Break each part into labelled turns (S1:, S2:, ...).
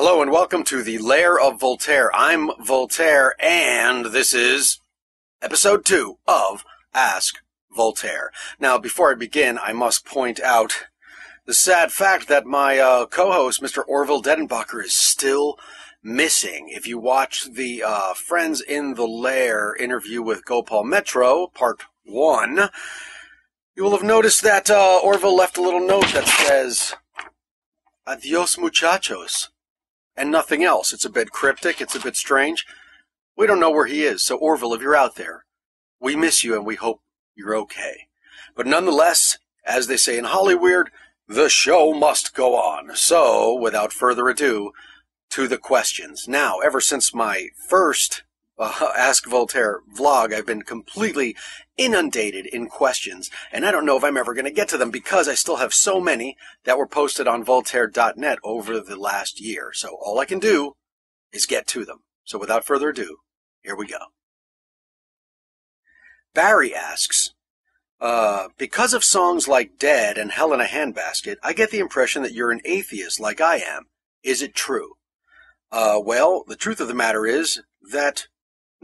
S1: Hello and welcome to the Lair of Voltaire. I'm Voltaire and this is episode 2 of Ask Voltaire. Now, before I begin, I must point out the sad fact that my co-host, Mr. Orville Dedenbacher, is still missing. If you watched the Friends in the Lair interview with Gopal Metro, part 1, you will have noticed that Orville left a little note that says, "Adios muchachos," and nothing else. It's a bit cryptic, it's a bit strange. We don't know where he is, so Orville, if you're out there, we miss you and we hope you're okay. But nonetheless, as they say in Hollywood, the show must go on. So, without further ado, to the questions. Now, ever since my first Ask Voltaire vlog, I've been completely inundated in questions, and I don't know if I'm ever going to get to them because I still have so many that were posted on Voltaire.net over the last year. So all I can do is get to them. So without further ado, here we go. Barry asks, because of songs like Dead and Hell in a Handbasket, I get the impression that you're an atheist like I am. Is it true? Well, the truth of the matter is that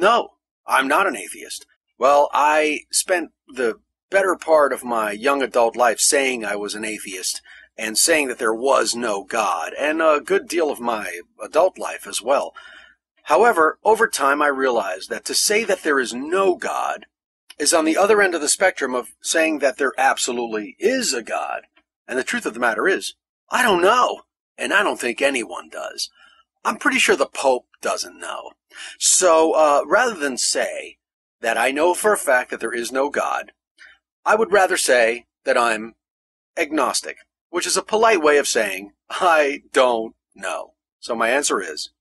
S1: no, I'm not an atheist. Well, I spent the better part of my young adult life saying I was an atheist and saying that there was no God, and a good deal of my adult life as well. However, over time I realized that to say that there is no God is on the other end of the spectrum of saying that there absolutely is a God. And the truth of the matter is, I don't know, and I don't think anyone does. I'm pretty sure the Pope doesn't know. So, rather than say that I know for a fact that there is no God, I would rather say that I'm agnostic, which is a polite way of saying I don't know. So my answer is,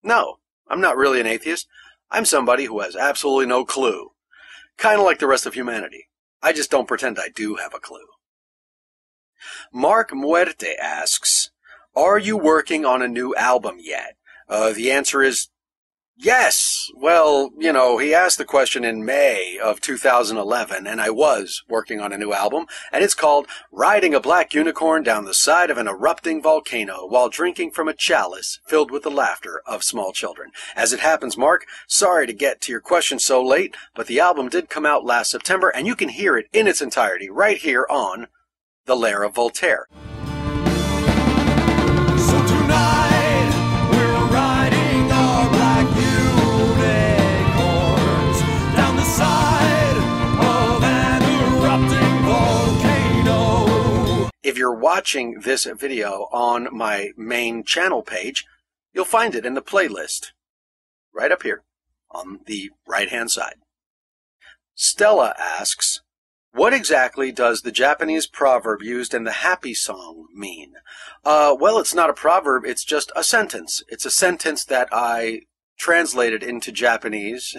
S1: no, I'm not really an atheist. I'm somebody who has absolutely no clue. Kind of like the rest of humanity. I just don't pretend I do have a clue. Mark Muerte asks, are you working on a new album yet? The answer is yes. Well, you know, he asked the question in May of 2011, and I was working on a new album, and it's called Riding a Black Unicorn Down the Side of an Erupting Volcano While Drinking from a Chalice Filled with the Laughter of Small Children. As it happens, Mark, sorry to get to your question so late, but the album did come out last September, and you can hear it in its entirety right here on The Lair of Voltaire.
S2: So tonight,
S1: if you're watching this video on my main channel page, you'll find it in the playlist, right up here on the right-hand side. Stella asks, what exactly does the Japanese proverb used in the Happy song mean? Well, it's not a proverb, it's just a sentence. It's a sentence that I translated into Japanese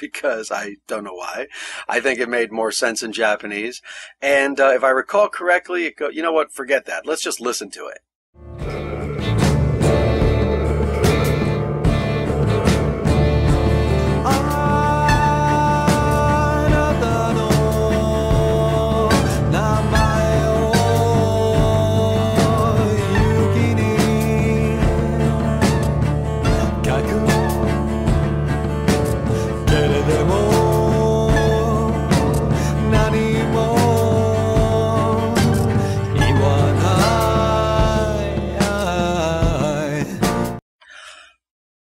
S1: because I don't know why. I think it made more sense in Japanese. And if I recall correctly, you know what? Forget that. Let's just listen to it.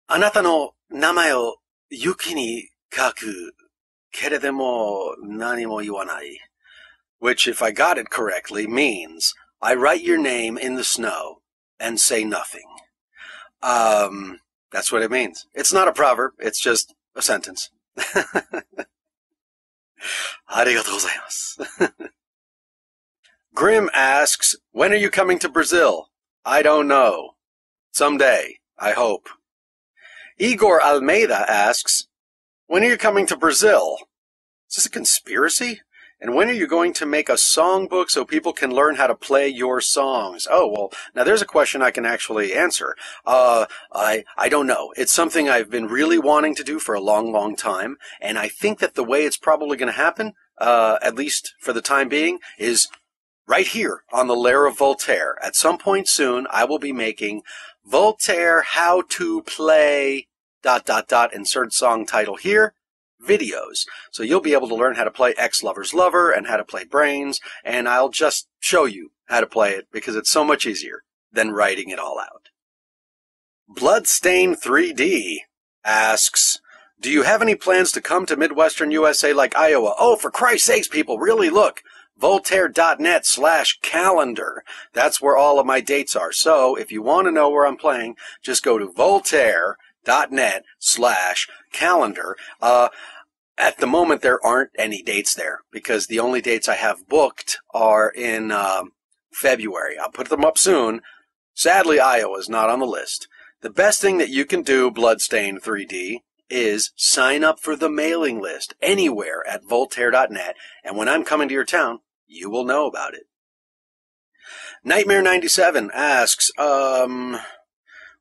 S1: あなたの名前を雪に書くけれども何も言わない which, if I got it correctly, means I write your name in the snow and say nothing. That's what it means. It's not a proverb, it's just a sentence. ありがとうございます。Grim asks, when are you coming to Brazil? I don't know. Someday, I hope. Igor Almeida asks, when are you coming to Brazil? Is this a conspiracy? And when are you going to make a songbook so people can learn how to play your songs? Oh, well, now there's a question I can actually answer. I don't know. It's something I've been really wanting to do for a long, long time. And I think that the way it's probably going to happen, at least for the time being, is right here on the Lair of Voltaire. At some point soon, I will be making Voltaire how to play ... insert song title here, videos. So you'll be able to learn how to play Ex-Lover's Lover and how to play Brains, and I'll just show you how to play it because it's so much easier than writing it all out. Bloodstain 3D asks, do you have any plans to come to Midwestern USA like Iowa? Oh, for Christ's sakes, people, really look. Voltaire.net/calendar. That's where all of my dates are. So if you want to know where I'm playing, just go to Voltaire.net/calendar. At the moment, there aren't any dates there because the only dates I have booked are in February. I'll put them up soon. Sadly, Iowa's not on the list. The best thing that you can do, Bloodstain 3D, is sign up for the mailing list anywhere at Voltaire.net, and when I'm coming to your town, you will know about it. Nightmare97 asks,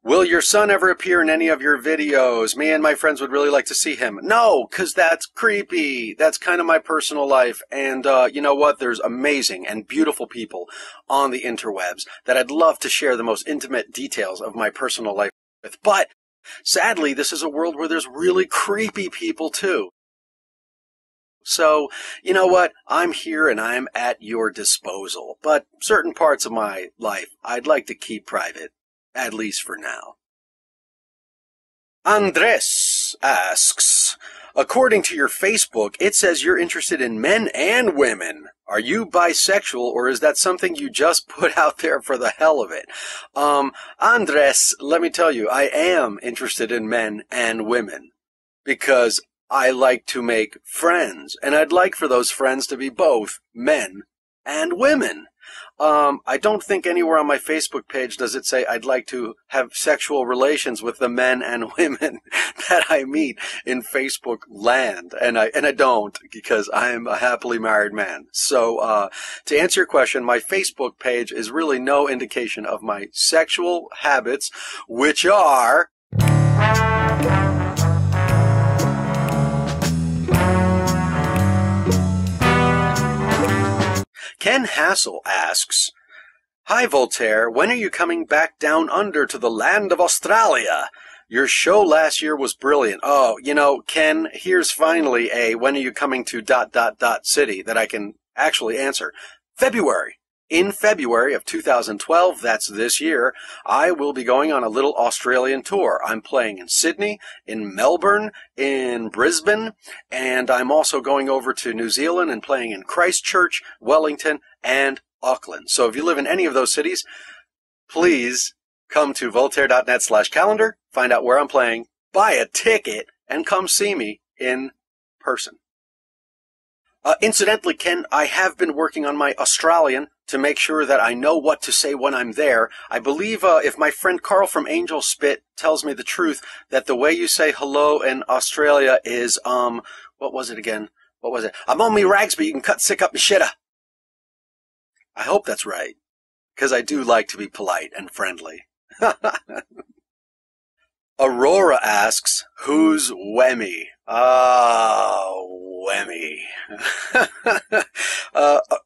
S1: will your son ever appear in any of your videos? Me and my friends would really like to see him. No, because that's creepy. That's kind of my personal life. And you know what? There's amazing and beautiful people on the interwebs that I'd love to share the most intimate details of my personal life with. But sadly, this is a world where there's really creepy people too. So, you know what? I'm here and I'm at your disposal. But certain parts of my life I'd like to keep private. At least for now. Andres asks, according to your Facebook, it says you're interested in men and women. Are you bisexual, or is that something you just put out there for the hell of it? Andres, let me tell you, I am interested in men and women because I like to make friends, and I'd like for those friends to be both men and women. I don't think anywhere on my Facebook page does it say I'd like to have sexual relations with the men and women that I meet in Facebook land. And I don't, because I'm a happily married man. So, to answer your question, my Facebook page is really no indication of my sexual habits, which are... Ken Hassel asks, hi Voltaire, when are you coming back down under to the land of Australia? Your show last year was brilliant. Oh, you know, Ken, here's finally a when are you coming to ... city that I can actually answer. February. In February of 2012, that's this year, I will be going on a little Australian tour. I'm playing in Sydney, in Melbourne, in Brisbane, and I'm also going over to New Zealand and playing in Christchurch, Wellington, and Auckland. So if you live in any of those cities, please come to Voltaire.net/calendar, find out where I'm playing, buy a ticket, and come see me in person. Incidentally, Ken, I have been working on my Australian to make sure that I know what to say when I'm there. I believe if my friend Carl from Angel Spit tells me the truth, that the way you say hello in Australia is, what was it again? What was it? I'm on me rags, but you can cut sick up me shitta. I hope that's right, because I do like to be polite and friendly. Aurora asks, who's wemy? Wemy.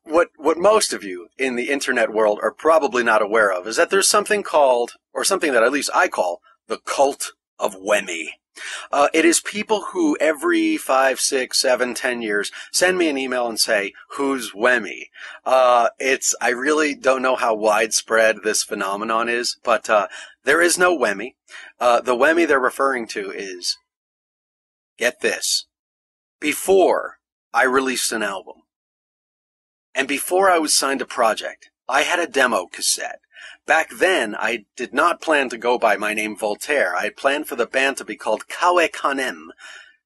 S1: What most of you in the internet world are probably not aware of is that there's something called, or something that at least I call, the cult of wemy. It is people who every 5, 6, 7, 10 years send me an email and say, who's wemy? I really don't know how widespread this phenomenon is, but there is no wemy. The wemy they're referring to is, get this, before I released an album, and before I was signed to Project, I had a demo cassette. Back then, I did not plan to go by my name Voltaire. I planned for the band to be called Cawe Canem,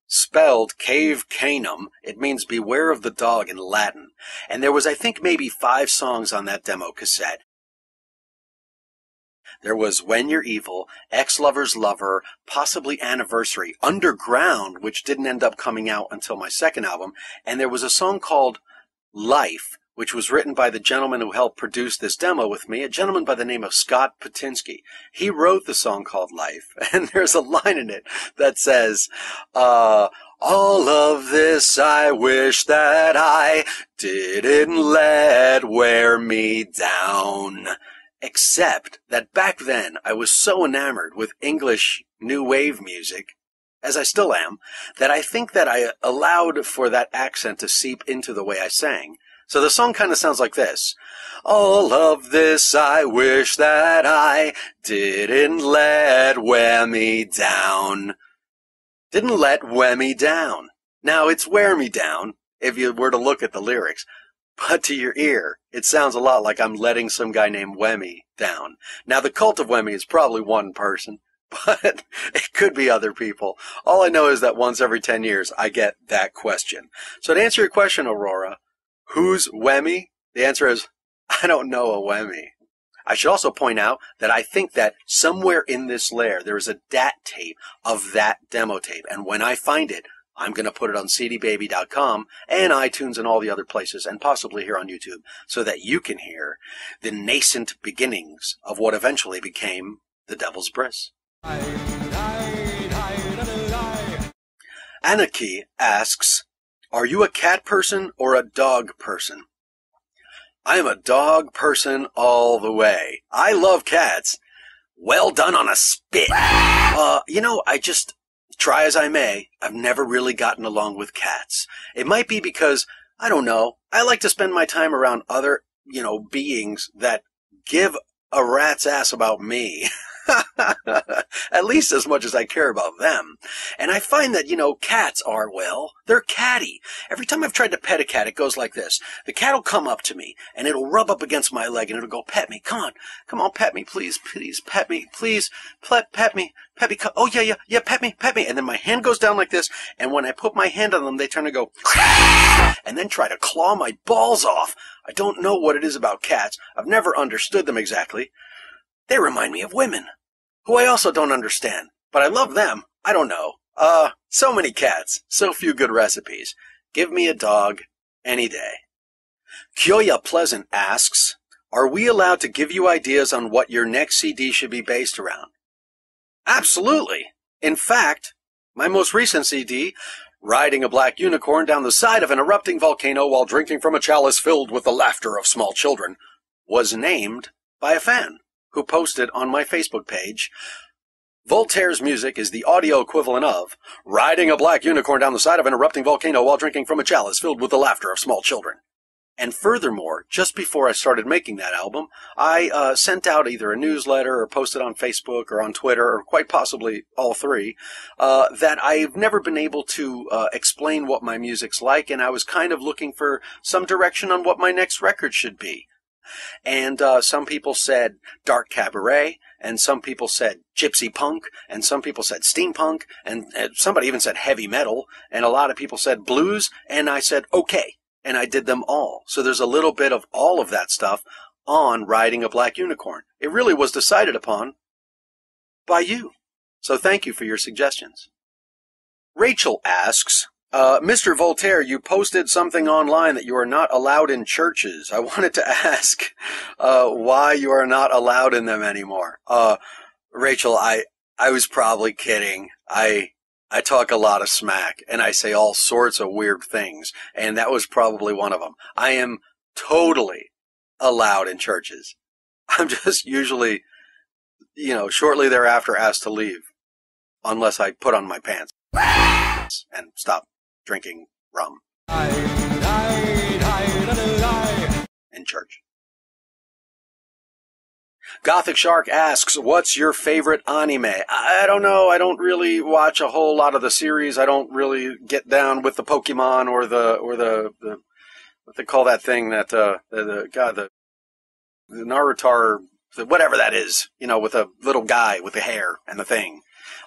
S1: spelled Cave Canum. It means beware of the dog in Latin. And there was, I think, maybe 5 songs on that demo cassette. There was When You're Evil, Ex-Lover's Lover, possibly Anniversary, Underground, which didn't end up coming out until my second album, and there was a song called Life, which was written by the gentleman who helped produce this demo with me, a gentleman by the name of Scott Patinsky. He wrote the song called Life, and there's a line in it that says, all of this I wish that I didn't let wear me down. Except that back then I was so enamored with English new wave music, as I still am, that I think that I allowed for that accent to seep into the way I sang. So the song kind of sounds like this. All of this I wish that I didn't let wemy down. Didn't let wemy down. Now, it's wear me down, if you were to look at the lyrics. But to your ear, it sounds a lot like I'm letting some guy named Wemy down. Now, the cult of Wemy is probably one person, but it could be other people. All I know is that once every 10 years, I get that question. So to answer your question, Aurora, who's Wemy? The answer is, I don't know a Wemy. I should also point out that I think that somewhere in this lair, there is a DAT tape of that demo tape. And when I find it, I'm going to put it on cdbaby.com and iTunes and all the other places, and possibly here on YouTube, so that you can hear the nascent beginnings of what eventually became the Devil's Bris. Anarchy asks, are you a cat person or a dog person? I am a dog person all the way. I love cats. Well done on a spit. I just... Try as I may, I've never really gotten along with cats. It might be because, I don't know, I like to spend my time around other, beings that give a rat's ass about me. At least as much as I care about them. And I find that, cats are, they're catty. Every time I've tried to pet a cat, it goes like this. The cat will come up to me, and it'll rub up against my leg, and it'll go, pet me, come on, pet me, please, pet me, please, pet me, oh, yeah, pet me. And then my hand goes down like this, and when I put my hand on them, they turn to go, and then try to claw my balls off. I don't know what it is about cats. I've never understood them exactly. They remind me of women, who I also don't understand, but I love them. I don't know. So many cats, so few good recipes. Give me a dog any day. Kyoya Pleasant asks, are we allowed to give you ideas on what your next CD should be based around? Absolutely. In fact, my most recent CD, Riding a Black Unicorn Down the Side of an Erupting Volcano While Drinking from a Chalice Filled with the Laughter of Small Children, was named by a fan who posted on my Facebook page, Voltaire's music is the audio equivalent of riding a black unicorn down the side of an erupting volcano while drinking from a chalice filled with the laughter of small children. And furthermore, just before I started making that album, I sent out either a newsletter or posted on Facebook or on Twitter, or quite possibly all three, that I've never been able to explain what my music's like, and I was kind of looking for some direction on what my next record should be. And some people said dark cabaret, and some people said gypsy punk, and some people said steampunk, and somebody even said heavy metal, and a lot of people said blues, and I said okay, and I did them all. So there's a little bit of all of that stuff on Riding a Black Unicorn. It really was decided upon by you. So thank you for your suggestions. Rachel asks, Mr. Voltaire, you posted something online that you are not allowed in churches. I wanted to ask why you are not allowed in them anymore. Rachel, I was probably kidding. I talk a lot of smack, and I say all sorts of weird things, and that was probably one of them. I am totally allowed in churches. I'm just usually, shortly thereafter asked to leave, unless I put on my pants and stop drinking rum in church. Gothic Shark asks, what's your favorite anime? I don't know. I don't really watch a whole lot of the series. I don't really get down with the Pokemon or the what they call that thing that the Naruto, whatever that is, with a little guy with the hair and the thing.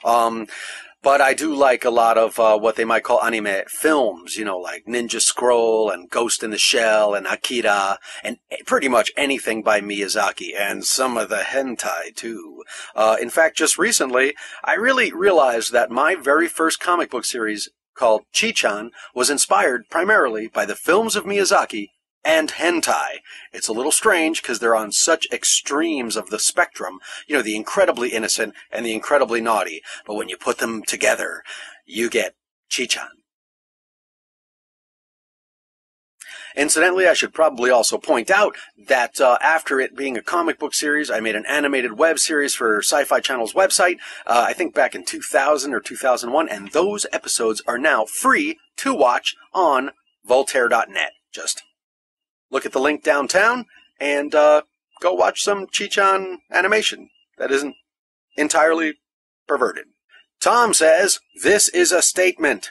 S1: But I do like a lot of what they might call anime films, like Ninja Scroll and Ghost in the Shell and Akira, and pretty much anything by Miyazaki, and some of the hentai, too. In fact, just recently, I really realized that my very first comic book series, called Chi-chan, was inspired primarily by the films of Miyazaki and hentai. It's a little strange because they're on such extremes of the spectrum, the incredibly innocent and the incredibly naughty, but when you put them together, you get Chi-chan. Incidentally, I should probably also point out that after it being a comic book series, I made an animated web series for Sci-Fi Channel's website, I think back in 2000 or 2001, and those episodes are now free to watch on Voltaire.net. Just look at the link downtown and go watch some Chichan animation that isn't entirely perverted. Tom says, this is a statement.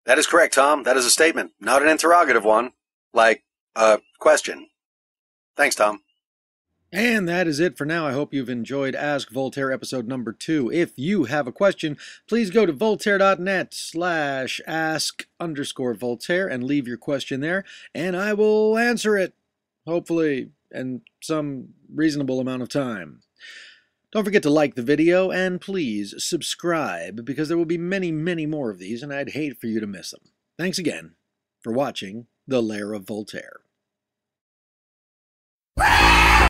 S1: That is correct, Tom. That is a statement, not an interrogative one, like a question. Thanks, Tom.
S2: And that is it for now. I hope you've enjoyed Ask Voltaire episode number 2. If you have a question, please go to voltaire.net/ask_Voltaire and leave your question there, and I will answer it, hopefully, in some reasonable amount of time. Don't forget to like the video, and please subscribe, because there will be many, many more of these, and I'd hate for you to miss them. Thanks again for watching The Lair of Voltaire.